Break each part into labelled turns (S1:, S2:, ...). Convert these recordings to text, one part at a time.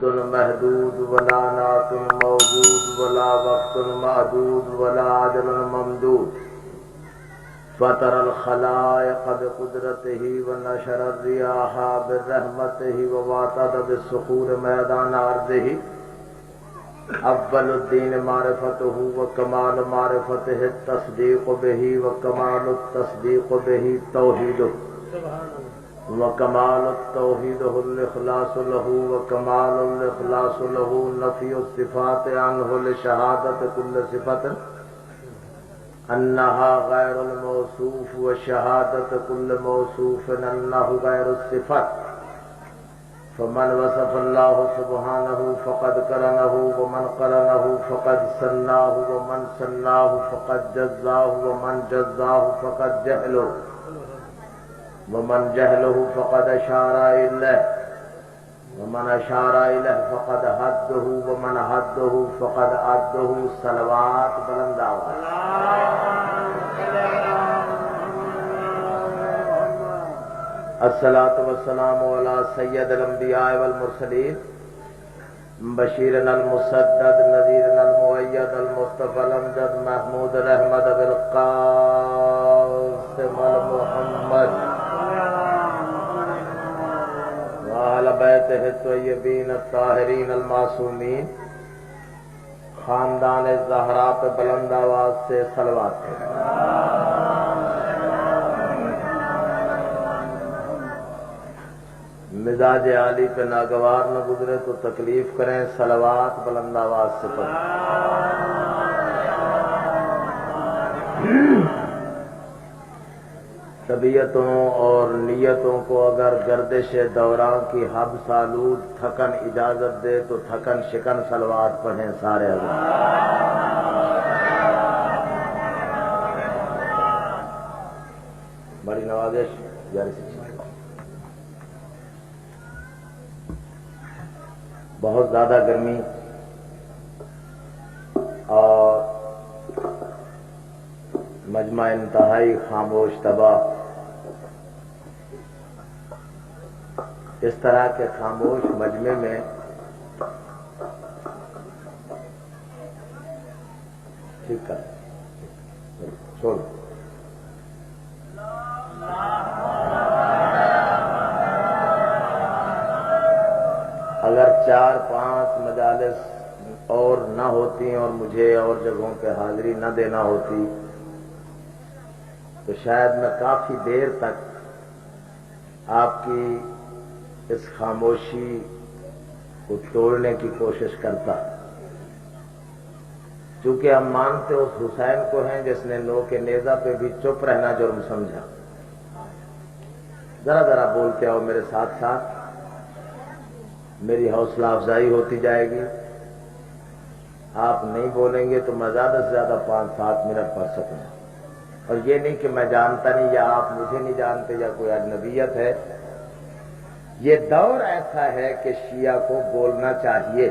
S1: محدود ولا نعت موجود ولا وقت معدود ولا عدل ممدود فطر الخلائق بقدرته ونشر الرياح برحمته وواتد بالصخور میدان عرضه اول الدین معرفته وکمال معرفته التصدیق به وکمال التصدیق به توحیده وکمال التوحید الاخلاص له وکمال الاخلاص له نفی الصفات عنه لشہادت کل صفت انها غیر الموصوف وشہادت کل موصوف انه غیر الصفات فمن وصف الله سبحانه فقد قرنه ومن قرنه فقد سناه ومن سناه فقد جزاه ومن جزاه فقد جهله ومن جهله فقد أشار إليه ومن أشار إليه فقد حده ومن حده فقد عده صلوات بلند آواز الصلاة والسلام على سید الانبیاء والمرسلین بشیرنا المسدد نذیرنا المؤید المصطفى الامجد محمود رحمت بالقاسم المحمد وعلى بیتہ الطیبین الطاہرین المعصومین خاندان زہرا پہ بلند آواز سے صلوات ہے. مزاج عالی پہ ناگوار نہ گزرے تو تکلیف کریں، صلوات بلند آواز سے پڑھیں. طبیعتوں اور نیتوں کو اگر گردش دوران کی حبس آلود تھکن اجازت دے تو تھکن شکن صلوات پڑھیں سارے حضرات. بڑی نوازش جاری سے بہت زیادہ گرمی اور مجمع انتہائی خاموش طبع، اس طرح کے خاموش مجمع میں ٹھیک کر چھوڑ اگر 4-5 مجالس اور نہ ہوتی اور مجھے اور جگہوں پہ حاضری نہ دینا ہوتی تو شاید میں کافی دیر تک آپ کی اس خاموشی کو توڑنے کی کوشش کرتا، چونکہ ہم مانتے اس حسین کو ہیں جس نے نو کے نیزہ پہ بھی چپ رہنا جرم سمجھا. ذرا ذرا بولتے آؤ میرے ساتھ ساتھ، میری حوصلہ افزائی ہوتی جائے گی. آپ نہیں بولیں گے تو میں زیادہ سے زیادہ 5-7 منٹ پڑھ سکوں. اور یہ نہیں کہ میں جانتا نہیں یا آپ مجھے نہیں جانتے یا کوئی اجنبیت ہے. یہ دور ایسا ہے کہ شیعہ کو بولنا چاہیے،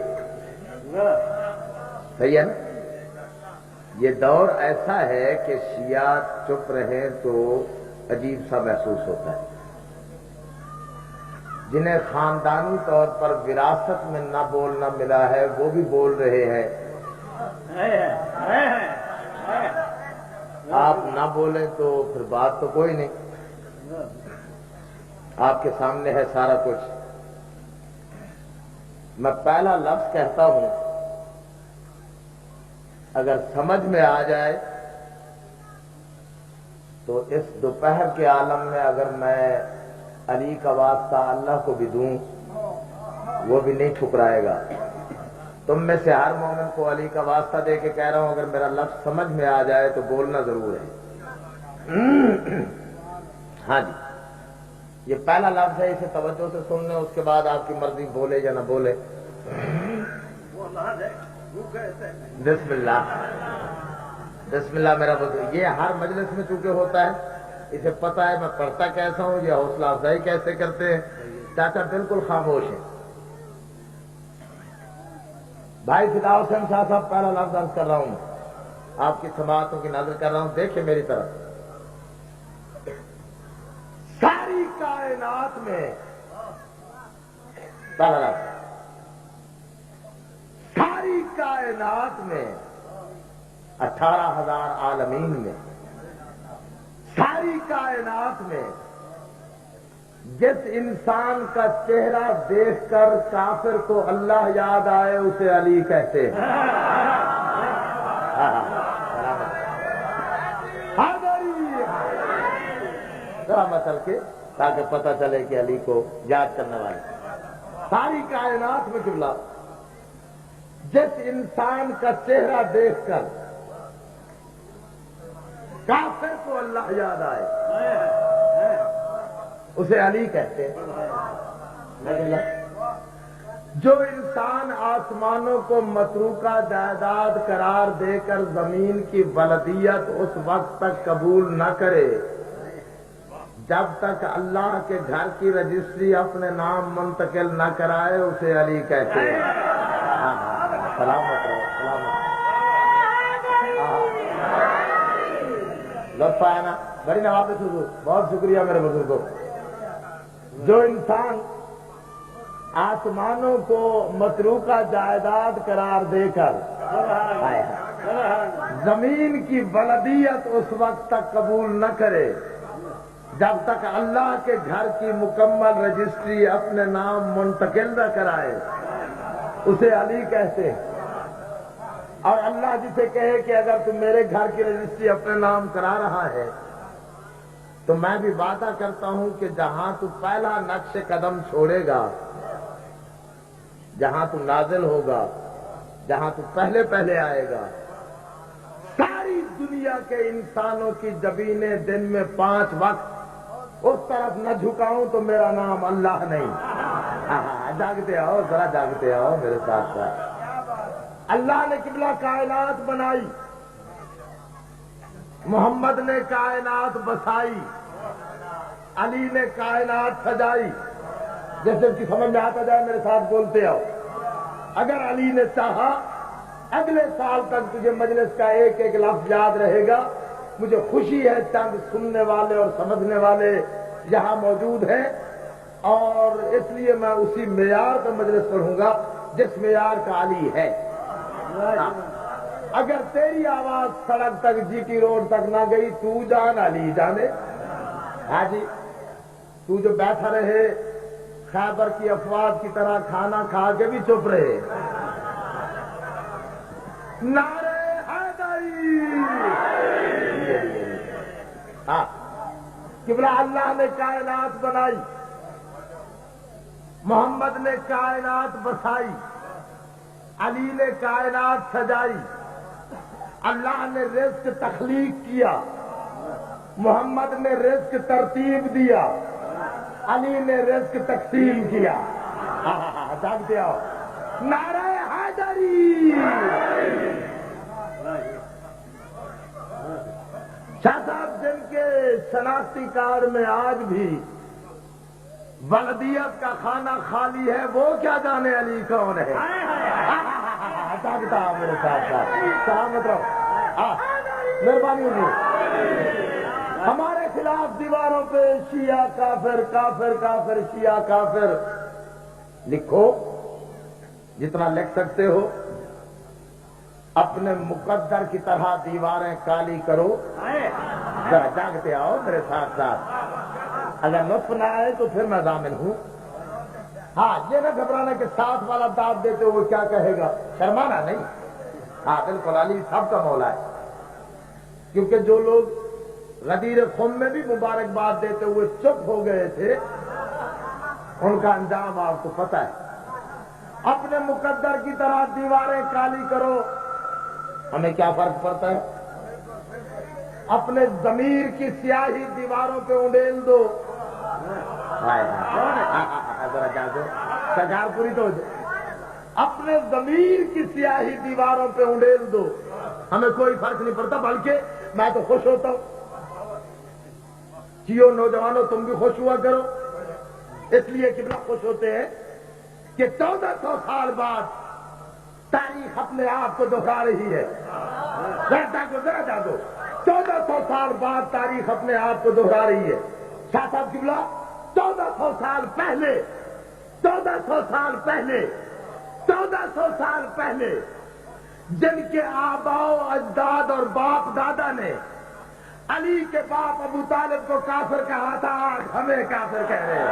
S1: صحیح ہے نا؟ یہ دور ایسا ہے کہ شیعہ چپ رہیں تو عجیب سا محسوس ہوتا ہے. جنہیں خاندانی طور پر وراثت میں نہ بولنا ملا ہے وہ بھی بول رہے ہیں. آپ نہ بولیں تو پھر بات تو کوئی نہیں، آپ کے سامنے ہے سارا کچھ. میں پہلا لفظ کہتا ہوں، اگر سمجھ میں آ جائے تو اس دوپہر کے عالم میں اگر میں علی کا واسطہ اللہ کو بھی دوں وہ بھی نہیں ٹھکرائے گا. تم میں سے ہر مومن کو علی کا واسطہ دے کے کہہ رہا ہوں، اگر میرا لفظ سمجھ میں آ جائے تو بولنا ضرور ہے. ہاں جی، یہ پہلا لفظ ہے، اسے توجہ سے سن لیں، اس کے بعد آپ کی مرضی بولے یا نہ بولے. بسم اللہ، بسم اللہ میرا بزرگ. یہ ہر مجلس میں چونکہ ہوتا ہے، اسے پتہ ہے میں پڑھتا کیسا ہوں، یہ حوصلہ افزائی کیسے کرتے ہیں. چاچا بالکل خاموش ہے. بھائی فدا حسین شاہ صاحب پہلا لفظ عرض کر رہا ہوں، آپ کی سماعتوں کی نظر کر رہا ہوں، دیکھیں میری طرف. ساری کائنات میں پہلا لفظ کائنات میں 18,000 عالمین میں ساری کائنات میں جس انسان کا چہرہ دیکھ کر کافر کو اللہ یاد آئے اسے علی کہتے ہیں. ذرا مسل کے تاکہ پتہ چلے کہ علی کو یاد کرنے والے ساری کائنات میں قبلہ جس انسان کا چہرہ دیکھ کر کافر کو اللہ یاد آئے اسے علی کہتے ہیں. جو انسان آسمانوں کو متروکہ جائیداد قرار دے کر زمین کی ولدیت اس وقت تک قبول نہ کرے جب تک اللہ کے گھر کی رجسٹری اپنے نام منتقل نہ کرائے اسے علی کہتے ہیں. سلامت رہو سلامت. لطف آیا نا؟ بڑی نوابت حضور، بہت شکریہ میرے بزرگوں. جو انسان آسمانوں کو متروکہ جائیداد قرار دے کر زمین کی ولدیت اس وقت تک قبول نہ کرے جب تک اللہ کے گھر کی مکمل رجسٹری اپنے نام منتقل نہ کرائے اسے علی کہتے ہیں. اور اللہ جسے کہے کہ اگر تم میرے گھر کی رجسٹری اپنے نام کرا رہا ہے تو میں بھی وعدہ کرتا ہوں کہ جہاں تو پہلا نقش قدم چھوڑے گا، جہاں تو نازل ہوگا، جہاں تو پہلے پہلے آئے گا، ساری دنیا کے انسانوں کی جبینیں دن میں 5 وقت اس طرف نہ جھکاؤں تو میرا نام اللہ نہیں. جاگتے آؤ ذرا، جاگتے آؤ میرے ساتھ ساتھ. اللہ نے قبلہ کائنات بنائی، محمد نے کائنات بسائی، علی نے کائنات سجائی. جیسے اس کی سمجھ میں آتا جائے میرے ساتھ بولتے آؤ. اگر علی نے چاہا اگلے سال تک تجھے مجلس کا ایک ایک لفظ یاد رہے گا. مجھے خوشی ہے چند سننے والے اور سمجھنے والے یہاں موجود ہیں، اور اس لیے میں اسی معیار کا مجلس پڑھوں گا جس معیار کا علی ہے. اگر تیری آواز سڑک تک جی ٹی روڈ تک نہ گئی تو جان علی جانے. ہاں جی، تو جو بیٹھا رہے خیبر کی افواج کی طرح کھانا کھا کے بھی چپ رہے. نعرے حیدری. ہاں، قبلہ اللہ نے کائنات بنائی، محمد نے کائنات بسائی، علی نے کائنات سجائی. اللہ نے رزق تخلیق کیا، محمد نے رزق ترتیب دیا، علی نے رزق تقسیم کیا. جاگتے آؤ. نعرہ حیدری. شاہ صاحب جن کے شناختی کارڈ میں آج بھی ولدیت کا کھانا خالی ہے وہ کیا جانے علی کون ہے. جاگتا میرے ساتھ ساتھ. سلامت رہو. مہربانی ہوگی. ہمارے خلاف دیواروں پہ شیعہ کافر، کافر کافر، شیعہ کافر لکھو جتنا لکھ سکتے ہو. اپنے مقدر کی طرح دیواریں کالی کرو. ذرا جاگتے آؤ میرے ساتھ ساتھ. اگر لطف نہ آئے تو پھر میں ضامن ہوں. ہاں، یہ نہ گھبرانا کہ ساتھ والا داد دیتے ہوئے کیا کہے گا، شرمانا نہیں. ہاں بالکل، علی سب کا مولا ہے. کیونکہ جو لوگ غدیر خم میں بھی مبارکباد دیتے ہوئے چپ ہو گئے تھے ان کا انجام آپ کو پتہ ہے. اپنے مقدر کی طرح دیواریں کالی کرو. ہمیں کیا فرق پڑتا ہے؟ اپنے ضمیر کی سیاہی دیواروں پہ انڈیل دو. ذرا جا دو سجار پوری تو ہو جائے. اپنے ضمیر کی سیاہی دیواروں پہ انڈیل دو. ہمیں کوئی فرق نہیں پڑتا، بلکہ میں تو خوش ہوتا ہوں. جیو نوجوانوں، تم بھی خوش ہوا کرو. اس لیے قبلہ خوش ہوتے ہیں کہ 1400 سال بعد تاریخ اپنے آپ کو دہرا رہی ہے. ذرا جاگو. 1400 سال بعد تاریخ اپنے آپ کو دہرا رہی ہے. شاہ صاحب قبلہ 1400 سال پہلے 1400 سال پہلے 1400 سال پہلے جن کے آباؤ اجداد اور باپ دادا نے علی کے باپ ابو طالب کو کافر کہا تھا، آج ہمیں کافر کہہ رہے ہیں۔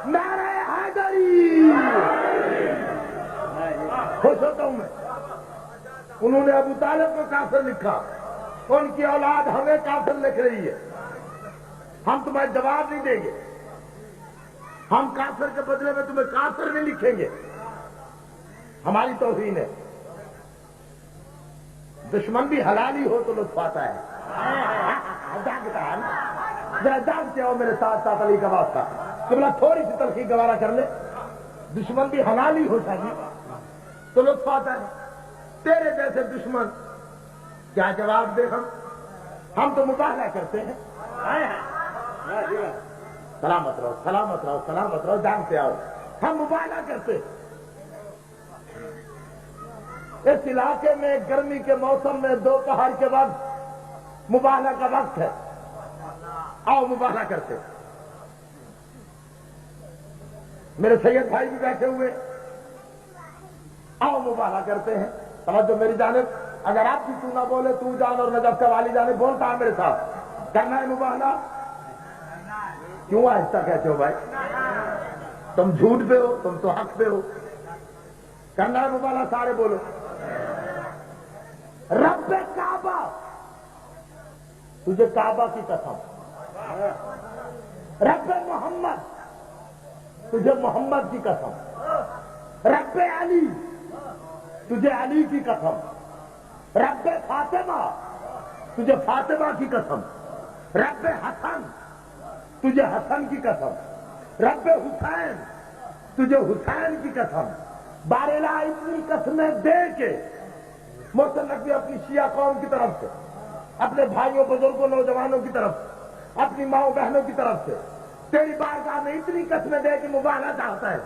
S1: نعرہ حیدری! خوش ہوتا ہوں میں، انہوں نے ابو طالب کو کافر لکھا، ان کی اولاد ہمیں کافر لکھ رہی ہے۔ ہم تمہیں جواب نہیں دیں گے، ہم کافر کے بدلے میں تمہیں کافر نہیں لکھیں گے، ہماری توہین ہے۔ دشمن بھی حلالی ہو تو لطف آتا ہے، جاگتا ہے نا، ذرا جاگتے ہو میرے ساتھ ساتھ علی کا واسطہ، قبلہ تھوڑی سی تلخی گوارا کر لے، دشمن بھی حلالی ہوتا جی تو لطف آتا ہے۔ تیرے جیسے دشمن کیا جواب دے، ہم تو مباہلہ کرتے ہیں۔ سلامت رہو سلامت رہو سلامت رہو، جانتے آؤ، ہم مباہلہ کرتے۔ اس علاقے میں گرمی کے موسم میں دوپہر کے وقت مباہلہ کا وقت ہے، آؤ مباہلہ کرتے۔ میرے سید بھائی بھی بیٹھے ہوئے، آؤ مباہلہ کرتے ہیں۔ توجہ میری جانب، اگر آپ بھی تو نہ بولے، تو جان اور نجف کا والی جانب بولتا ہے میرے ساتھ، کرنا ہے مباہلہ؟ کیوں آہستہ کہتے ہو بھائی؟ تم جھوٹ پہ ہو، تم تو حق پہ ہو۔ کرنا ہے مباہلہ، سارے بولو۔ رب کعبہ، تجھے کعبہ کی قسم، رب محمد، تجھے محمد کی قسم، رب علی، تجھے علی کی قسم، رب فاطمہ، تجھے فاطمہ کی قسم، رب حسن، تجھے حسن کی قسم، رب حسین، تجھے حسین کی قسم۔ بارلا اتنی قسمیں دے کے محسن نقوی اپنی شیعہ قوم کی طرف سے، اپنے بھائیوں بزرگوں نوجوانوں کی طرف سے، اپنی ماؤں بہنوں کی طرف سے تیری بارگاہ میں اتنی قسمیں دے کے مباہلہ چاہتا ہے۔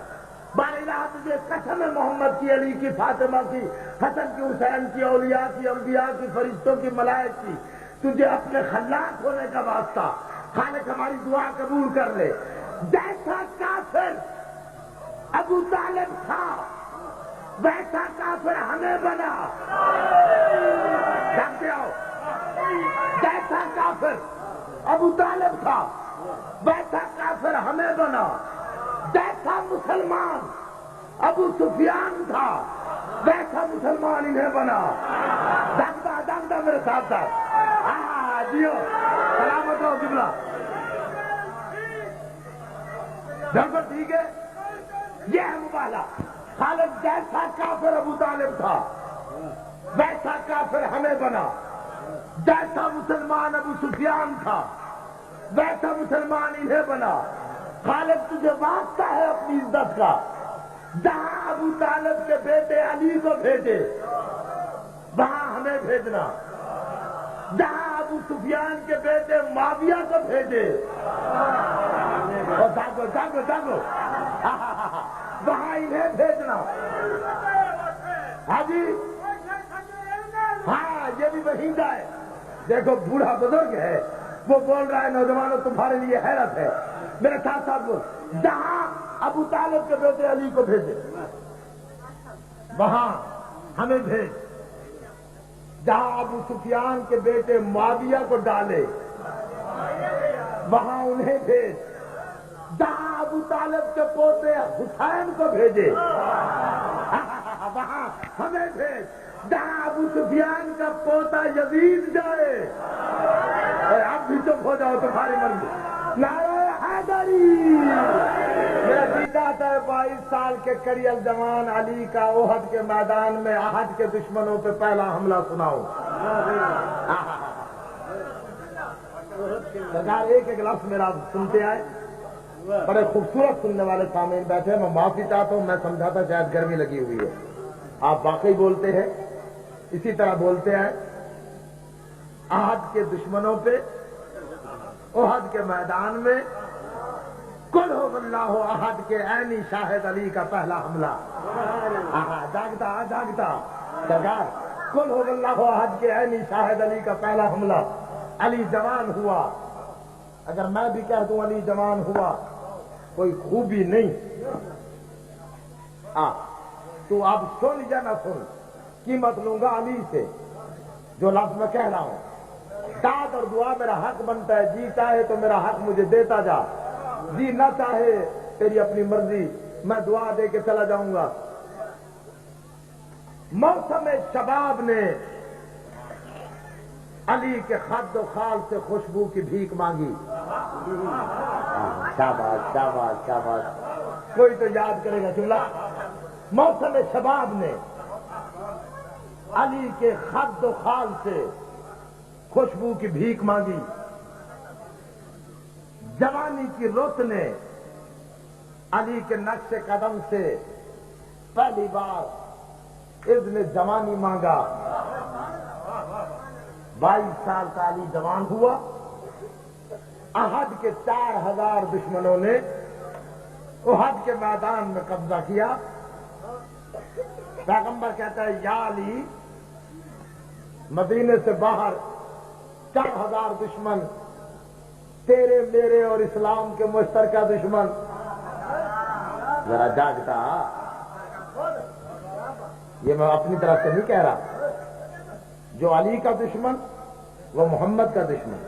S1: بارلا تجھے قسم ہے محمد کی، علی کی، فاطمہ کی، حسن کی، حسین کی، اولیاء کی، انبیاء کی، فرشتوں کی، ملائک کی، تجھے اپنے خلاق ہونے کا واسطہ خالق ہماری دعا قبول کر لے۔ جیسا کافر ابو طالب تھا ویسا کافر ہمیں بنا، جانتے ہو، جیسا کافر ابو طالب تھا ویسا کافر ہمیں بنا، جیسا مسلمان ابو سفیان تھا ویسا مسلمان انہیں بنا۔ جانتا جانتا میرے ساتھ ساتھ، جیو سلامت ہو جملہ، بالکل ٹھیک ہے، یہ ہے مباہلہ۔ خالد جیسا کافر ابو طالب تھا ویسا کافر ہمیں بنا، جیسا مسلمان ابو سفیان تھا ویسا مسلمان انہیں بنا۔ خالد تجھے واسطہ ہے اپنی عزت کا، جہاں ابو طالب کے بیٹے علی کو بھیجے وہاں ہمیں بھیجنا، جہاں ابو سفیان کے بیٹے معاویہ کو بھیجے، جاگو جاگو جاگو، وہاں انہیں بھیجنا۔ ہاں جی، ہاں یہ بھی وہیں جائے۔ دیکھو بوڑھا بزرگ ہے، وہ بول رہا ہے نوجوانوں تمہارے لیے حیرت ہے، میرے ساتھ ساتھ بول، جہاں ابو طالب کے بیٹے علی کو بھیجے وہاں ہمیں بھیج، جہاں ابو سفیان کے بیٹے معاویہ کو ڈالے وہاں انہیں بھیج، جہاں ابو طالب کے پوتے حسین کو بھیجے وہاں ہمیں بھیج، جہاں ابو سفیان کا پوتا یزید جائے۔ اب بھی چپ ہو جاؤ، تمہاری مرضی۔ نعرہ حیدری! میرا جی چاہتا ہے 22 سال کے کریل جوان علی کا احد کے میدان میں احد کے دشمنوں پہ پہلا حملہ سناؤ۔ سرکار ایک ایک لفظ میرا سنتے آئے، بڑے خوبصورت سننے والے سامعین بیٹھے، میں معافی چاہتا ہوں، میں سمجھا تھا شاید گرمی لگی ہوئی ہے، آپ واقعی بولتے ہیں، اسی طرح بولتے ہیں۔ احد کے دشمنوں پہ احد کے میدان میں قل هو اللہ احد کے عینی شاہد علی کا پہلا حملہ۔ جاگتا جاگتا سرکار، قل هو اللہ احد کے عینی شاہد علی کا پہلا حملہ۔ علی جوان ہوا، اگر میں بھی کہہ دوں علی جوان ہوا کوئی خوبی نہیں، تو اب سن یا نہ سن، قیمت لوں گا علی سے، جو لفظ میں کہہ رہا ہوں۔ داد اور دعا میرا حق بنتا ہے، جی چاہے تو میرا حق مجھے دیتا جا، جی نہ چاہے تیری اپنی مرضی، میں دعا دے کے چلا جاؤں گا۔ موسم شباب نے علی کے خد و خال سے خوشبو کی بھیک مانگی۔ شاباش شاباش شاباش، کوئی تو یاد کرے گا جملہ۔ موسم شباب نے علی کے خد و خال سے خوشبو کی بھیک مانگی۔ جوانی کی رت نے علی کے نقش قدم سے پہلی بار اذن جوانی مانگا۔ 22 سال کا علی جوان ہوا۔ احد کے 4000 دشمنوں نے احد کے میدان میں قبضہ کیا۔ پیغمبر کہتا ہے یا علی، مدینے سے باہر 4000 دشمن، تیرے میرے اور اسلام کے مشترکہ دشمن۔ ذرا جاگتا، یہ میں اپنی طرف سے نہیں کہہ رہا۔ جو علی کا دشمن وہ محمد کا دشمن،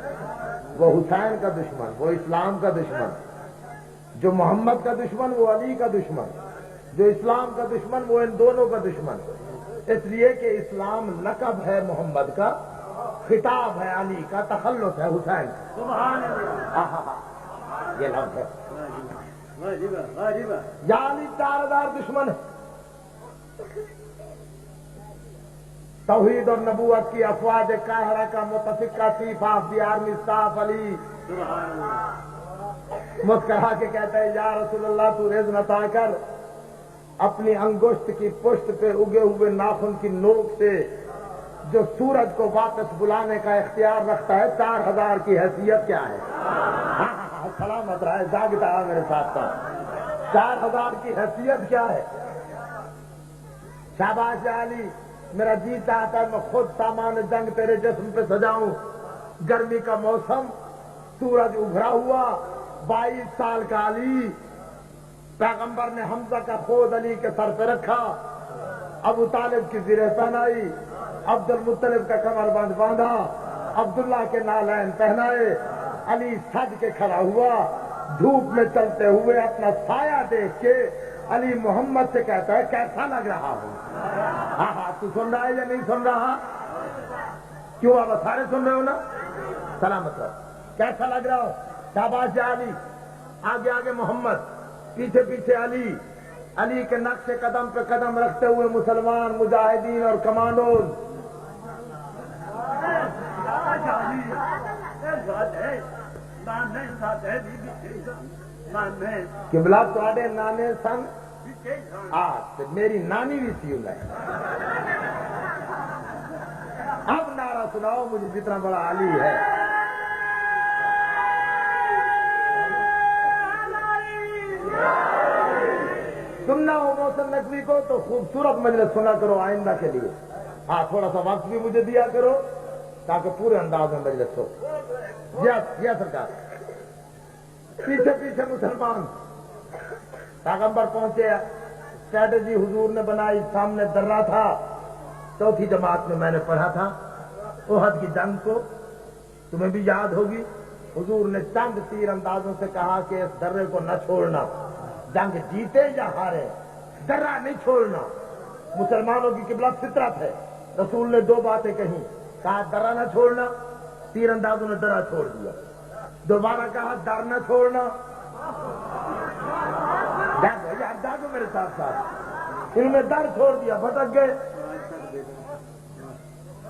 S1: وہ حسین کا دشمن، وہ اسلام کا دشمن۔ جو محمد کا دشمن وہ علی کا دشمن، جو اسلام کا دشمن وہ ان دونوں کا دشمن۔ اس لیے کہ اسلام لقب ہے محمد کا، خطاب ہے علی کا، تخلص ہے حسین کا۔ سبحان اللہ، یہ لفظ ہے یا علی 4000 دشمن ہے۔ توحید اور نبوت کی افواج قاہرہ کا متفقہ chief of the army staff Ali مسکرا کے کہتا ہے یا رسول اللہ، تو رزق عطا کر، اپنی انگشت کی پشت پہ اگے ہوئے ناخن کی نوک سے جو سورج کو واپس بلانے کا اختیار رکھتا ہے، 4000 کی حیثیت کیا ہے؟ سلامت رہے، جاگتا ہے میرے ساتھ ساتھ۔ 4000 کی حیثیت کیا ہے؟ شاباش علی، میرا جی چاہتا ہے میں خود سامان جنگ تیرے جسم پہ سجاؤں۔ گرمی کا موسم، سورج ابھرا ہوا، 22 سال کا علی۔ پیغمبر نے حمزہ کا خود علی کے سر پہ رکھا، ابو طالب کی زرہ پہنائی، عبد المطلب کا کمر بند باندھا، عبداللہ کے نالین پہنائے۔ علی سج کے کھڑا ہوا، دھوپ میں چلتے ہوئے اپنا سایہ دیکھ کے علی محمد سے کہتا ہے کیسا لگ رہا ہوں؟ ہاں تو سن رہا ہے یا نہیں سن رہا؟ کیوں آپ سارے سن رہے ہو نا؟ سلامت رہو، کیسا لگ رہا ہو؟ شاباش علی، آگے آگے محمد، پیچھے پیچھے علی۔ علی کے نقش قدم پہ قدم رکھتے ہوئے مسلمان مجاہدین اور کمانڈوز۔ قبلہ تواڈے نانے سن، میری نانی بھی سی ہے۔ اب نعرہ سناؤ مجھے جتنا بڑا علی ہے۔ سننا ہو محسن نقوی کو تو خوبصورت مجلس سنا کرو آئندہ کے لیے۔ ہاں تھوڑا سا وقت بھی مجھے دیا کرو تاکہ پورے انداز میں مجلس ہو۔ یا سرکار، پیچھے پیچھے مسلمان۔ پیغمبر پہنچے، اسٹریٹجی حضور نے بنائی، سامنے درہ تھا۔ چوتھی جماعت میں نے پڑھا تھا احد کی جنگ کو، تمہیں بھی یاد ہوگی۔ حضور نے چند تیر اندازوں سے کہا کہ اس درے کو نہ چھوڑنا، جنگ جیتے یا ہارے درہ نہیں چھوڑنا۔ مسلمانوں کی قبلہ فطرت ہے۔ رسول نے 2 باتیں کہیں، کہا درہ نہ چھوڑنا، تیر اندازوں نے درہ چھوڑ دیا۔ دوبارہ کہا در نہ چھوڑنا۔ جاگو میرے ساتھ ساتھ، انہوں نے در چھوڑ دیا، بھٹک گئے۔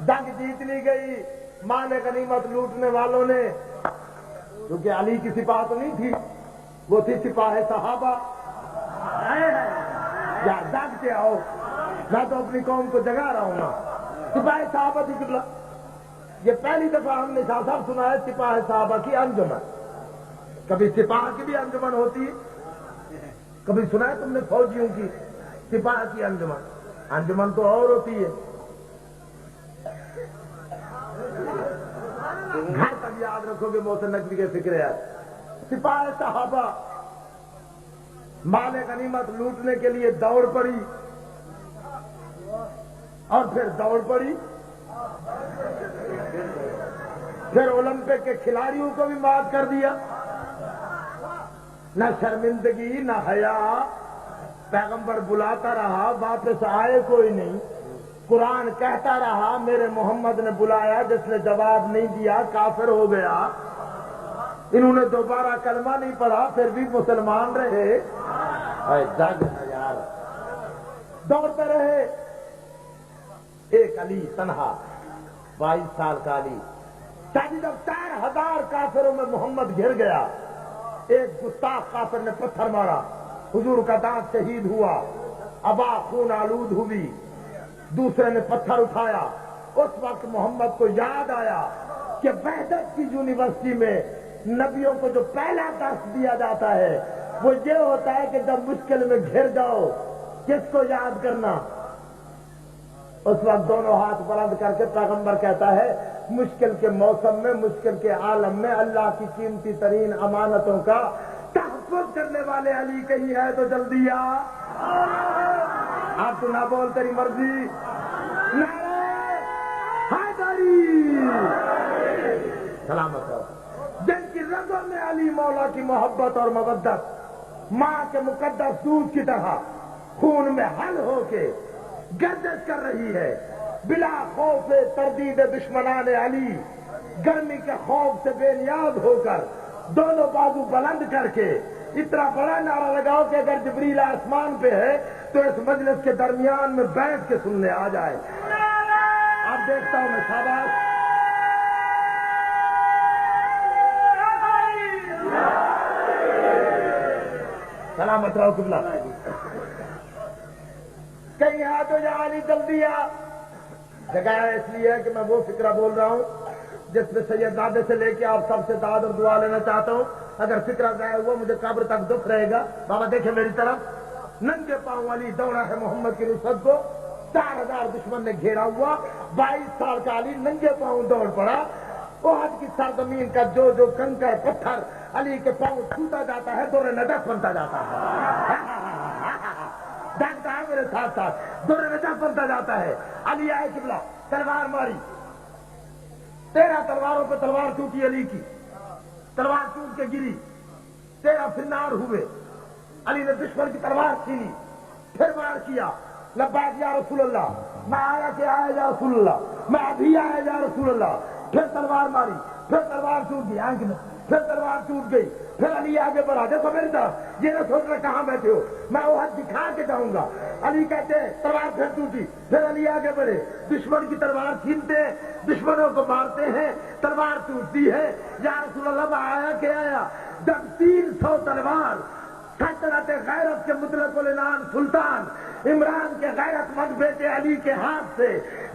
S1: جنگ جیت لی گئی، مال غنیمت لوٹنے والوں نے، کیونکہ علی کی سپاہ تو نہیں تھی، وہ تھی سپاہ صحابہ۔ یار جاگ کے آؤ، میں تو اپنی قوم کو جگا رہا ہوں نا۔ سپاہ صحابہ تھی قبلہ۔ یہ پہلی دفعہ ہم نے شاہ صاحب سنا ہے سپاہ صحابہ کی انجمن۔ کبھی سپاہ کی بھی انجمن ہوتی ہے، کبھی سنا ہے تم نے فوجیوں کی؟ سپاہ کی انجمن، انجمن تو اور ہوتی ہے۔ گھر تک یاد رکھو گے محسن نقوی کے فکر ہے۔ سپاہ صحابہ مال غنیمت لوٹنے کے لیے دوڑ پڑی۔ اور پھر دوڑ پڑی. پھر اولمپک کے کھلاڑیوں کو بھی مات کر دیا. نہ شرمندگی نہ حیا. پیغمبر بلاتا رہا, واپس آئے کوئی نہیں. قرآن کہتا رہا میرے محمد نے بلایا, جس نے جواب نہیں دیا کافر ہو گیا. انہوں نے دوبارہ کلمہ نہیں پڑھا, پھر بھی مسلمان رہے. یار دوڑتے رہے. ایک علی تنہا 22 سال کا علی. جب 4000 کافروں میں محمد گھر گیا, ایک گستاخ کافر نے پتھر مارا, حضور کا دانت شہید ہوا, ابا خون آلود ہوئی. دوسرے نے پتھر اٹھایا. اس وقت محمد کو یاد آیا کہ وحدت کی یونیورسٹی میں نبیوں کو جو پہلا درس دیا جاتا ہے وہ یہ ہوتا ہے کہ جب مشکل میں گھر جاؤ کس کو یاد کرنا. اس وقت دونوں ہاتھ بلند کر کے پیغمبر کہتا ہے مشکل کے موسم میں, مشکل کے عالم میں اللہ کی قیمتی ترین امانتوں کا تحفظ کرنے والے علی کہیں ہے تو جلدی آ. آپ تو نہ بول, تیری مرضی. نعرہ حیدری سلامت رہو. جن کی رگوں میں علی مولا کی محبت اور مودت ماں کے مقدس دودھ کی طرح خون میں حل ہو کے گردش کر رہی ہے, بلا خوف تردید دشمنان علی, گرمی کے خوف سے بے نیاز ہو کر دونوں بازو بلند کر کے اتنا بڑا نعرہ لگاؤ کہ اگر جبریل آسمان پہ ہے تو اس مجلس کے درمیان میں بیٹھ کے سننے آ جائے. اب دیکھتا ہوں میں. شاباش. سلامت رہو قبلہ. کہیں آ تو جہاں نہیں جلدی آ. جگہ اس لیے ہے کہ میں وہ فکرہ بول رہا ہوں جس میں سید دادے سے لے کے آپ سب سے داد اور دعا لینا چاہتا ہوں. اگر فکرہ ضائع ہوا مجھے قبر تک دکھ رہے گا. بابا دیکھیں میری طرف, ننگے پاؤں علی دوڑا ہے محمد کی نصرت کو. 4000 دشمن نے گھیرا ہوا, 22 سال کا علی ننگے پاؤں دوڑ پڑا. احد کی سرزمین کا جو جو کنکر پتھر علی کے پاؤں چھوتا جاتا ہے دور نجف بنتا جاتا ہے. دیکھتا ہے میرے ساتھ ساتھ دور نجف بنتا جاتا ہے. علی آئے قبلہ, تلوار ماری. 13 تلواروں پہ تلوار ٹوٹی علی کی. تلوار ٹوٹ کے گری, 13 فنار ہوئے. علی نے دشمن کی تلوار چھینی, پھر وار کیا. لبیک یا رسول اللہ, میں آیا کہ آیا یا رسول اللہ, میں ابھی آیا یا رسول اللہ. پھر تلوار ماری, پھر تلوار ٹوٹ گئی آنکھ میں, پھر تلوار ٹوٹ گئی. پھر علی آگے بڑھا. دیکھو میری طرف, یہ نہ سوچ رہے کہاں بیٹھے ہو, میں وہ ہاتھ دکھا کے جاؤں گا. علی کہتے ہیں تلوار پھر ٹوٹی, پھر علی آگے بڑھے. دشمن کی تلوار چھینتے ہیں, دشمنوں کو مارتے ہیں, تلوار ٹوٹتی ہے. یا رسول اللہ میں آیا کہ آیا. جب 300 تلوار سلطنت غیرت کے مطلق العنان سلطان عمران کے غیرت مند بیٹے علی کے ہاتھ سے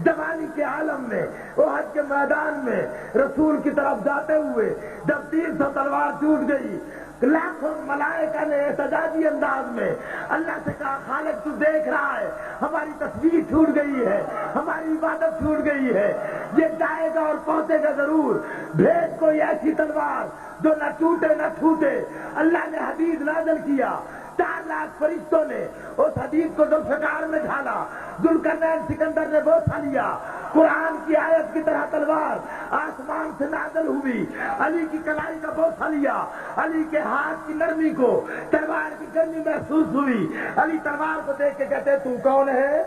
S1: جوانی کے عالم میں احد کے میدان میں رسول کی طرف جاتے ہوئے جب 300 تلوار ٹوٹ گئی, لاکھوں ملائکہ نے احتجاجی انداز میں اللہ سے کہا خالق تو دیکھ رہا ہے ہماری تسبیح چھوٹ گئی ہے, ہماری عبادت چھوٹ گئی ہے, یہ جائے گا اور پہنچے گا ضرور. بھیج کوئی ایسی تلوار جو نہ ٹوٹے نہ چھوٹے. اللہ نے حدیث نازل کیا, 4 لاکھ فرشتوں نے اس حدیث کو ذوالفقار میں ڈھالا. ذوالقرنین سکندر نے بوسہ لیا. قرآن کی آیت کی طرح تلوار آسمان سے نازل ہوئی, علی کی کلائی کا بوسہ لیا. علی کے ہاتھ کی نرمی کو تلوار کی گرمی محسوس ہوئی. علی تلوار کو دیکھ کے کہتے تو کون ہے؟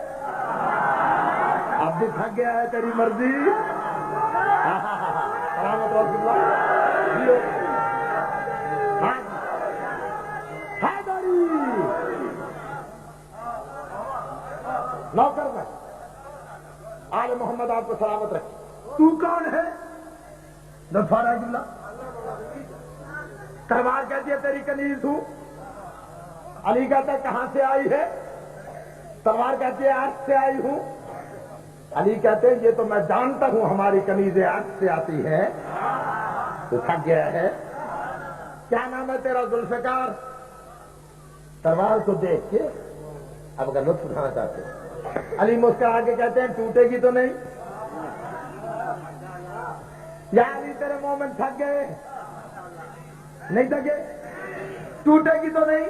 S1: اب بھی تھک گیا ہے تیری مرضی. نوکر میں آل محمد آپ کو سلامت رکھے. تو کون ہے؟ تلوار کہتی ہے تیری کنیز ہوں. علی کہتا ہے کہاں سے آئی ہے؟ تلوار کہتی ہے عرش سے آئی ہوں. علی کہتے ہیں یہ تو میں جانتا ہوں ہماری کنیزیں عرش سے آتی ہیں. تو تھک گیا ہے. کیا نام ہے تیرا؟ ذوالفقار. تلوار کو دیکھ کے اب اگر لطف اٹھانا چاہتے ہیں علی مسکرا کے کہتے ہیں ٹوٹے گی تو نہیں؟ یا علی تیرے مومن تھک گئے نہیں تھکے؟ ٹوٹے گی تو نہیں,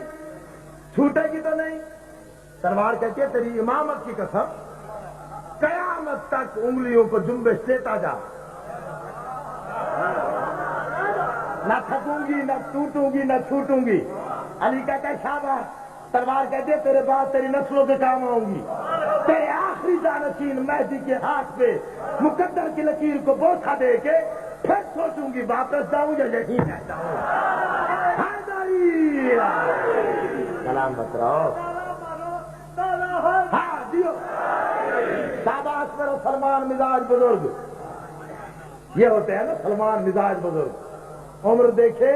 S1: چھوٹے گی تو نہیں. تلوار کہتی ہے تیری امامت کی قسم قیامت تک انگلیوں کو جنبش دیتا جا، نہ تھکوں گی، نہ ٹوٹوں گی، نہ چھوٹوں گی۔ علی کہتا ہے شاباش، تلوار کہتے تیرے بعد تیری نسلوں کے کام آؤں گی، تیرے آخری جانشین مہدی کے ہاتھ پہ مقدر کی لکیر کو بوسہ دے کے پھر سوچوں گی واپس جاؤں یا یہیں رہتا ہوں۔ حیدری سلامت رہو، ہاں دیو شاباش میرا سلمان مزاج بزرگ، یہ ہوتے ہیں نا سلمان مزاج بزرگ، عمر دیکھے،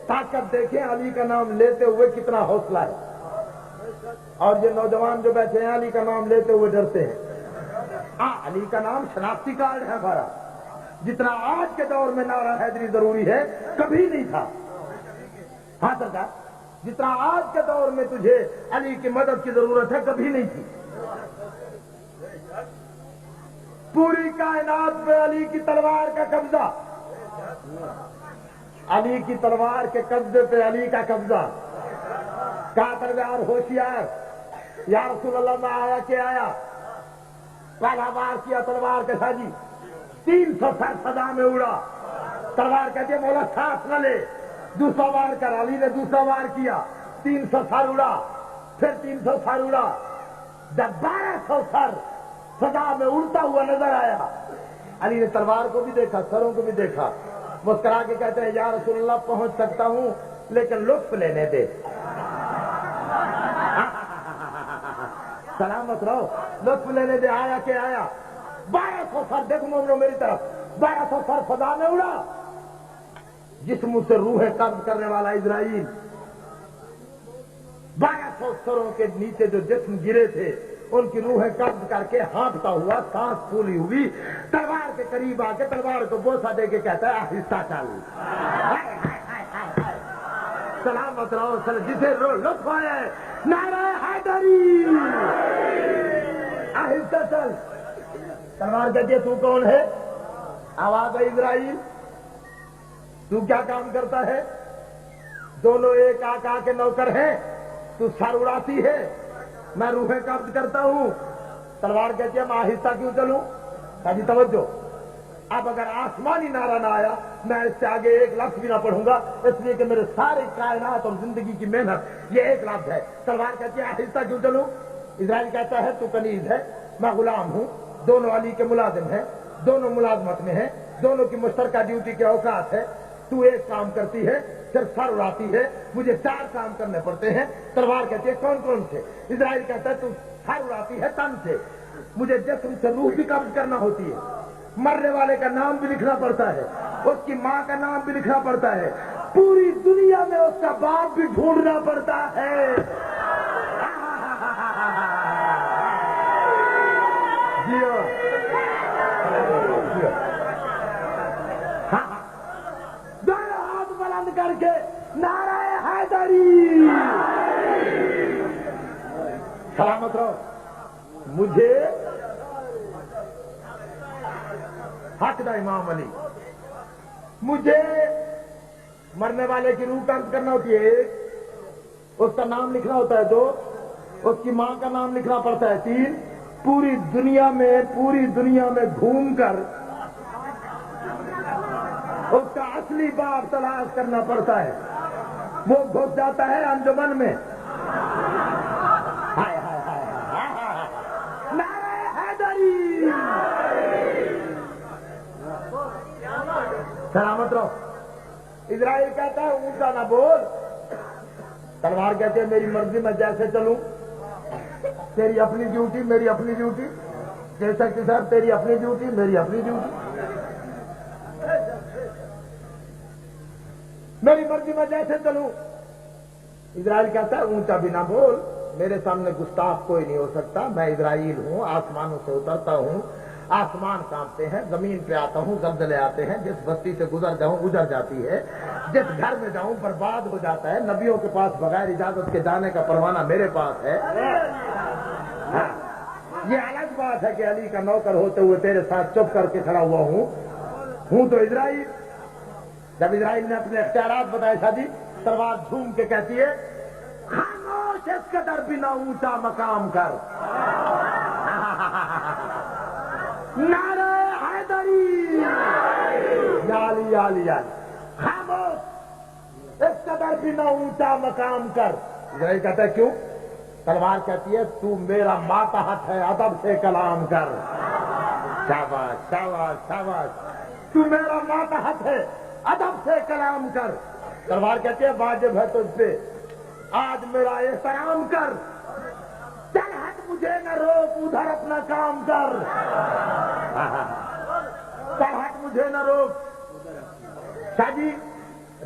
S1: طاقت دیکھیں، علی کا نام لیتے ہوئے کتنا حوصلہ ہے، اور یہ نوجوان جو بیٹھے ہیں علی کا نام لیتے ہوئے ڈرتے ہیں۔ علی کا نام شناختی کارڈ ہے ہمارا، جتنا آج کے دور میں نعرہ حیدری ضروری ہے کبھی نہیں تھا۔ ہاں سرکار، جتنا آج کے دور میں تجھے علی کی مدد کی ضرورت ہے کبھی نہیں تھی۔ پوری کائنات پہ علی کی تلوار کا قبضہ، علی کی تلوار کے قبضے پہ علی کا قبضہ۔ کہا تلوار ہوشیار، یا رسول اللہ میں آیا کہ آیا، پہلا وار کیا تلوار کے ساتھی 300 سر فضا میں اڑا، تلوار کہتے ہیں مولا سانس نہ لے، دوسرا وار کر، علی نے دوسرا وار کیا، 300 سر اڑا، پھر 300 سر اڑا، جب 1200 سر فضا میں اڑتا ہوا نظر آیا، علی نے تلوار کو بھی دیکھا، سروں کو بھی دیکھا، مسکرا کے کہتے ہیں یا رسول اللہ پہنچ سکتا ہوں لیکن لطف لینے دے۔ سلامت رہو، لطف لینے دے۔ آیا کہ آیا 1200 سر، دیکھو مومنو میری طرف، 1200 سر فضا میں اڑا، جسم سے روح قبض کرنے والا اسرائیل 1200 سروں کے نیچے جو جسم گرے تھے ان کی روح قبض کر کے ہانپتا ہوا، سانس پھولی ہوئی، تلوار کے قریب آ کے تلوار کو بوسہ دے کے کہتا ہے آہستہ چل۔ سلامت رہو، جسے لطف آیا ہے نعرہ حیدری، آہستہ چل۔ تلوار کہتی ہے تو کون ہے؟ آواز ہے اسرائیل، تو کیا کام کرتا ہے؟ دونوں ایک آقا کے نوکر ہیں، تو سر اڑاتی ہے، میں روحیں قبض کرتا ہوں۔ تلوار کہتی ہے میں آہستہ کیوں چلوں؟ جی توجہ، اب اگر آسمانی نعرہ نہ آیا میں اس سے آگے ایک لفظ بھی نہ پڑھوں گا، اس لیے کہ میرے سارے کائنات اور زندگی کی محنت یہ ایک لفظ ہے۔ تلوار کہتی ہے آہستہ کیوں چلوں؟ اسرائیل کہتا ہے تو کنیز ہے، میں غلام ہوں، دونوں علی کے ملازم ہیں، دونوں ملازمت میں ہیں، دونوں کی مشترکہ ڈیوٹی کے اوقات ہے، تو ایک کام کرتی ہے صرف سر اڑاتی ہے، مجھے 4 کام کرنے پڑتے ہیں۔ تلوار کہتی ہے کون کون سے؟ اسرائیل کہتا ہے تو سر اڑاتی ہے تن سے، مجھے جسم سے روح بھی قبض کرنا ہوتی ہے، مرنے والے کا نام بھی لکھنا پڑتا ہے، اس کی ماں کا نام بھی لکھنا پڑتا ہے، پوری دنیا میں اس کا باپ بھی ڈھونڈنا پڑتا ہے۔ جیو دونوں ہاتھ بلند کر کے نعرہ حیدری، سلامت رہو۔ مجھے حق دا امام علی، مجھے مرنے والے کی روح قبض کرنا ہوتی ہے، اس کا نام لکھنا ہوتا ہے 2، اس کی ماں کا نام لکھنا پڑتا ہے 3، پوری دنیا میں گھوم کر اس کا اصلی باپ تلاش کرنا پڑتا ہے، وہ گھس جاتا ہے انجمن میں۔ ہائے ہائے ہائے نعرہ حیدری، سلامت رہو۔ اسرائیل کہتا ہے اونچا نہ بول، تلوار کہتے ہیں میری مرضی میں جیسے چلوں، تیری اپنی ڈیوٹی میری اپنی ڈیوٹی، جیسا کہ صاحب تیری اپنی ڈیوٹی میری اپنی ڈیوٹی، میری مرضی میں جیسے چلوں۔ اسرائیل کہتا ہے اونچا بھی نہ بول، میرے سامنے گستاخ کوئی نہیں ہو سکتا، میں اسرائیل ہوں، آسمانوں سے اترتا ہوں، آسمان کانپتے ہیں، زمین پہ آتا ہوں، زلزلے آتے ہیں، جس بستی سے گزر جاؤں اجڑ جاتی ہے، جس گھر میں جاؤں برباد ہو جاتا ہے، نبیوں کے پاس بغیر اجازت کے جانے کا پروانہ میرے پاس ہے۔ ہاں، یہ الگ بات ہے کہ علی کا نوکر ہوتے ہوئے تیرے ساتھ چپ کر کے کھڑا ہوا ہوں تو اسرائیل۔ جب اسرائیل نے اپنے اختیارات بتائے شادی، تلوار جھوم کے کہتی ہے خاموش، اس قدر بھی نہ اونچا مقام کر۔ نعرہ حیدری، یا علی یا علی یا علی۔ خاموش، اس قدر بھی نہ اونچا مقام کر۔ اسرائیل کہتا ہے کیوں؟ تلوار کہتی ہے تو میرا ماتحت ہے، ادب سے کلام کر۔ شاباش شاباش شاباش، تو میرا ماتحت ہے، ادب سے کلام کر۔ تلوار کہتی ہے واجب ہے تجھ پہ، آج میرا احترام کر، چل ہٹ مجھے نہ روک، ادھر اپنا کام کر۔ چل ہٹ مجھے نہ روک۔ شاہ جی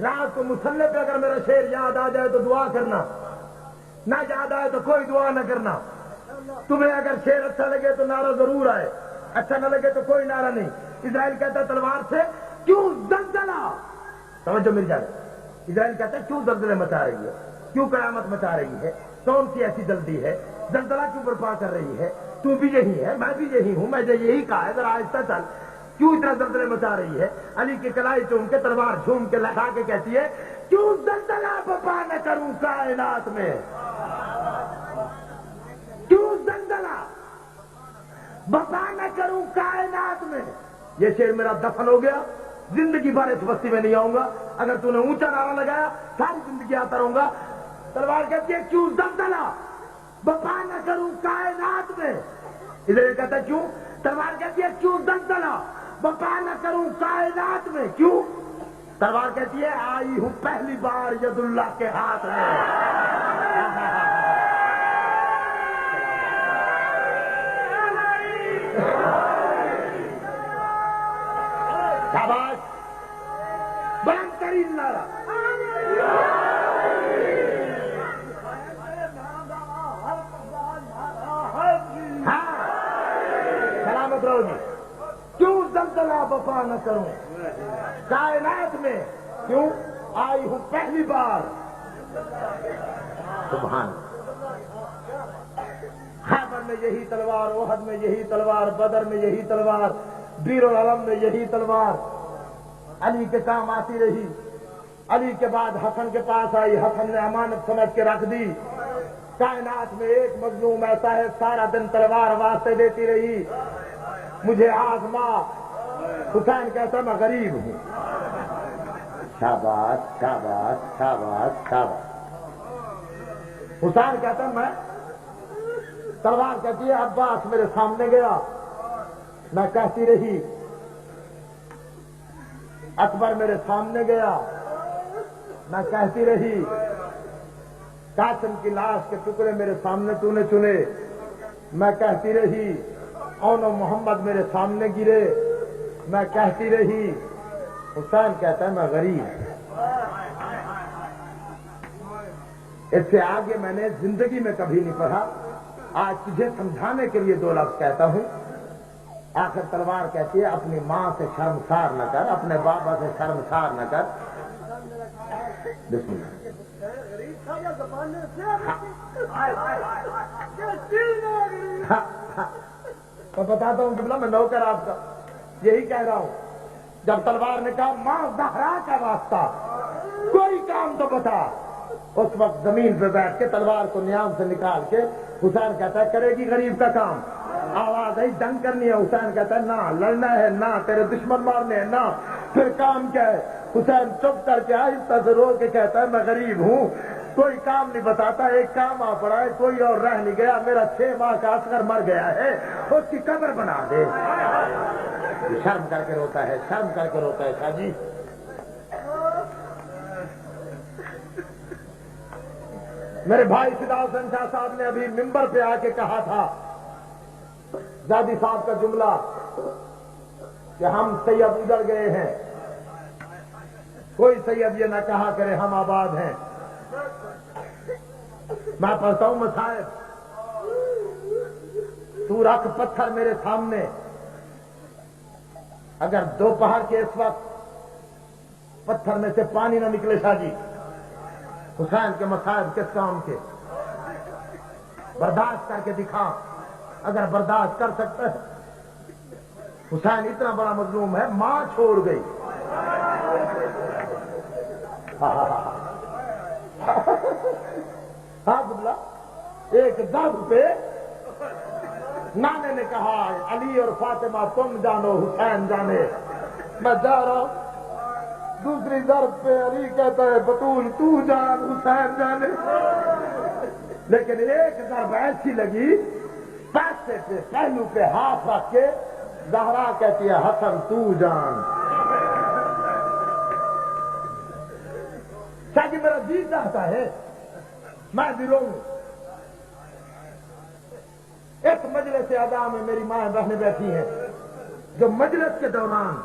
S1: رات کو مصلی پہ اگر میرا شعر یاد آ جائے تو دعا کرنا، نہ یاد آئے تو کوئی دعا نہ کرنا۔ تمہیں اگر شعر اچھا لگے تو نعرہ ضرور آئے، اچھا نہ لگے تو کوئی نعرہ نہیں۔ اسرائیل کہتا ہے تلوار سے کیوں زلزلہ، توجہ مل جائے۔ اسرائیل کہتا ہے کیوں زلزلے مچا رہی ہے، کیوں قیامت مچا رہی ہے، کون سی ایسی جلدی ہے، زلزلہ کیوں برپا کر رہی ہے، تو بھی یہی ہے میں بھی یہی ہوں، میں نے یہی کہا ہے ذرا آہستہ چل، کیوں اتنا زلزلے مچا رہی ہے؟ علی کی کلائی چوم کے تلوار جھوم کے لگا کے کہتی ہے کیوں زلزلہ برپا نہ کروں کائنات میں، کیوں زلزلہ برپا نہ کروں کائنات میں۔ یہ شعر میرا دفن ہو گیا، زندگی بھر اس بستی میں نہیں آؤں گا، اگر تو نے اونچا نعرہ لگایا ساری زندگی آتا رہوں گا۔ تلوار کہتی ہے کیوں زلزلہ برپا نہ کروں کائنات میں۔ ادھر کہتا ہے کیوں؟ تلوار کہتی ہے کیوں زلزلہ برپا نہ کروں کائنات میں، کیوں؟ تلوار کہتی ہے آئی ہوں پہلی بار ید اللہ کے ہاتھ میں۔ شاباش، بلند ترین نعرہ۔ ہاں سلامت رہو جی۔ کیوں زلزلہ برپا نہ کروں کائنات میں، کیوں؟ آئی ہوں پہلی بار۔ سبحان، خیبر میں یہی تلوار، احد میں یہی تلوار، بدر میں یہی تلوار، بیر العلم میں یہی تلوار علی کے کام آتی رہی۔ علی کے بعد حسن کے پاس آئی، حسن نے امانت سمجھ کے رکھ دی۔ کائنات میں ایک مظلوم ایسا ہے سارا دن تلوار واسطے دیتی رہی، مجھے آزما۔ حسین کہتا میں غریب ہوں۔ شاباش شاباش شاباش شاباش۔ حسین کہتا میں، تلوار کہتی ہے عباس میرے سامنے گیا، میں کہتی رہی، اکبر میرے سامنے گیا، میں کہتی رہی، قاسم کی لاش کے ٹکڑے میرے سامنے تو نے چنے، میں کہتی رہی، اون و محمد میرے سامنے گرے، میں کہتی رہی۔ حسین کہتا ہے میں غریب، اس سے آگے میں نے زندگی میں کبھی نہیں پڑھا، آج تجھے سمجھانے کے لیے دو لفظ کہتا ہوں۔ آخر تلوار کہتی ہے اپنی ماں سے شرمسار نہ کر، اپنے بابا سے شرمسار نہ کر۔ بسم اللہ۔ میں بتاتا ہوں کہ میں نوکر آپ کا یہی کہہ رہا ہوں، جب تلوار نے کہا ماں زہرا کا واسطہ کوئی کام تو بتا، اس وقت زمین پہ بیٹھ کے تلوار کو نیام سے نکال کے حسین کہتا ہے کرے گی غریب کا کام؟ آواز آئی جنگ کرنی ہے، حسین کہتا ہے نہ لڑنا ہے، نہ تیرے دشمن مارنے ہیں، نہ پھر کام کیا ہے؟ حسین چپ کر کے آہستہ سے رو کے کہتا ہے میں غریب ہوں، کوئی کام نہیں بتاتا، ایک کام آ پڑا ہے، کوئی اور رہ نہیں گیا، میرا 6 ماہ کا اصغر مر گیا ہے، اس کی قبر بنا دے۔ شرم کر کے روتا ہے، شرم کر کے روتا ہے۔ شاہ جی میرے بھائی فدا حسین شاہ صاحب نے ابھی ممبر پہ آ کے کہا تھا زادی صاحب کا جملہ کہ ہم سید اجڑ گئے ہیں، کوئی سید یہ نہ کہا کرے ہم آباد ہیں۔ میں پڑھتا ہوں مصائب، تو رکھ پتھر میرے سامنے، اگر دوپہر کے اس وقت پتھر میں سے پانی نہ نکلے شاہ جی، حسین کے مصائب کس کام کے؟ برداشت کر کے دکھا، اگر برداشت کر سکتا ہے۔ حسین اتنا بڑا مظلوم ہے، ماں چھوڑ گئی، ہاں بدلا ایک ضرب پہ نانے نے کہا علی اور فاطمہ تم جانو حسین جانے، میں جا رہا ہوں۔ دوسری ضرب پہ علی کہتا ہے بطول تو جان حسین جانے، لیکن ایک ضرب ایسی لگی پیسے پہ پہلو پہ ہاتھ رکھ کے زہرا کہتی ہے حسن تو جان۔ شاید میرا جی چاہتا ہے میں بھی روؤں۔ ایک مجلس ادا میں میری ماں بہنیں بیٹھی ہیں، جو مجلس کے دوران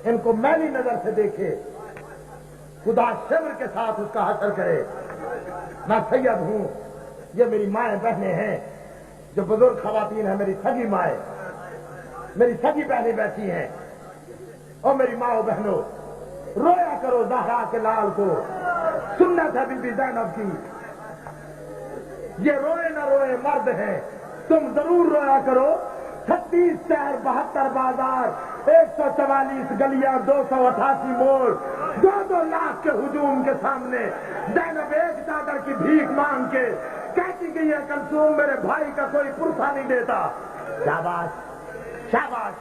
S1: ان کو میلی نظر سے دیکھے خدا شبر کے ساتھ اس کا حشر کرے۔ میں سید ہوں، یہ میری مائیں بہنیں ہیں، جو بزرگ خواتین ہیں، میری سگی مائیں، میری سگی بہنیں بیٹھی ہیں۔ اور میری ماں و بہنوں، رویا کرو زہرا کے لال کو، سنت ہے بی بی زینب کی، یہ روئے نہ روئے مرد ہیں، تم ضرور رویا کرو۔ 36 شہر 72 بازار 144 گلیاں 288 موڑ 2 لاکھ کے ہجوم کے سامنے زینب ایک چادر کی بھیک مانگ کے کہتی گئی ہے کلثوم میرے بھائی کا کوئی پرسا نہیں دیتا۔ شاباش شاباش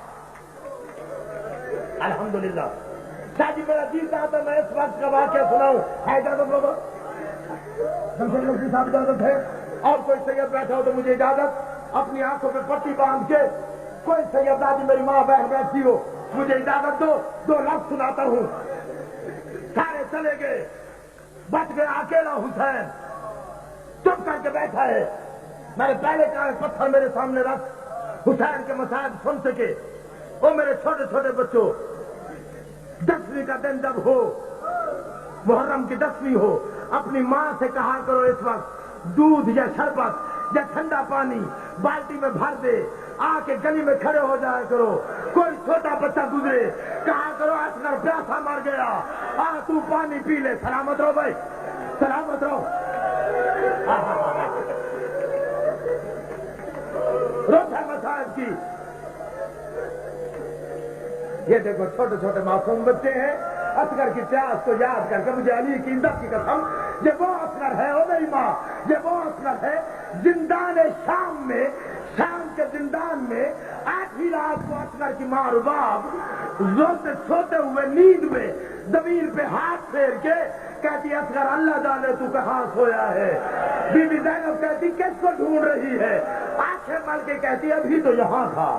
S1: الحمدللہ۔ شاہ جی میرا جی چاہتا میں اس وقت کا واقعہ سناؤں، ہے اجازت لوگوں؟ شمشیر مفتی صاحب اجازت ہے؟ اور کوئی سید بیٹھا ہو تو مجھے اجازت، اپنی آنکھوں پہ پٹی باندھ کے کوئی سید دادی میری ماں بہن بیٹھی ہو مجھے اجازت دو، 2 لفظ سناتا ہوں۔ سارے چلے گئے، بچ گیا اکیلا حسین، چپ کر کے بیٹھا ہے۔ میں نے پہلے کہا پتھر میرے سامنے رکھ، حسین کے مسائل سن سکے۔ وہ میرے چھوٹے چھوٹے بچوں، 10ویں کا دن جب ہو، محرم کی 10ویں ہو، اپنی ماں سے کہا کرو اس وقت دودھ یا شربت یا ٹھنڈا پانی بالٹی میں بھر دے، آ کے گلی میں کھڑے ہو جایا کرو۔ کوئی چھوٹا بچہ گزرے کہا کرو اصغر پیاسا مر گیا، آ تو پانی پی لے۔ سلامت رہو بھائی، سلامت رہو۔ روشن مسائل کی یہ دیکھو چھوٹے چھوٹے معصوم بچے ہیں، اصغر کی پیاس کو یاد کر کے مجھے علی کی عزت کی قسم، یہ وہ اصغر ہے، او میری ماں، یہ وہ اصغر ہے زندان شام میں، شام کے زندان میں 8ویں رات کو اصغر کی ماں رباب سوتے ہوئے نیند میں زمین پہ ہاتھ پھیر کے کہتی اصغر اللہ جانے تو کہاں سویا ہے۔ بی بی زینب کہتی کس کو ڈھونڈ رہی ہے، آنکھیں مل کے کہتی ابھی تو یہاں تھا۔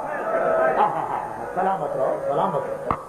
S1: سلامت رہو، سلامت رہو۔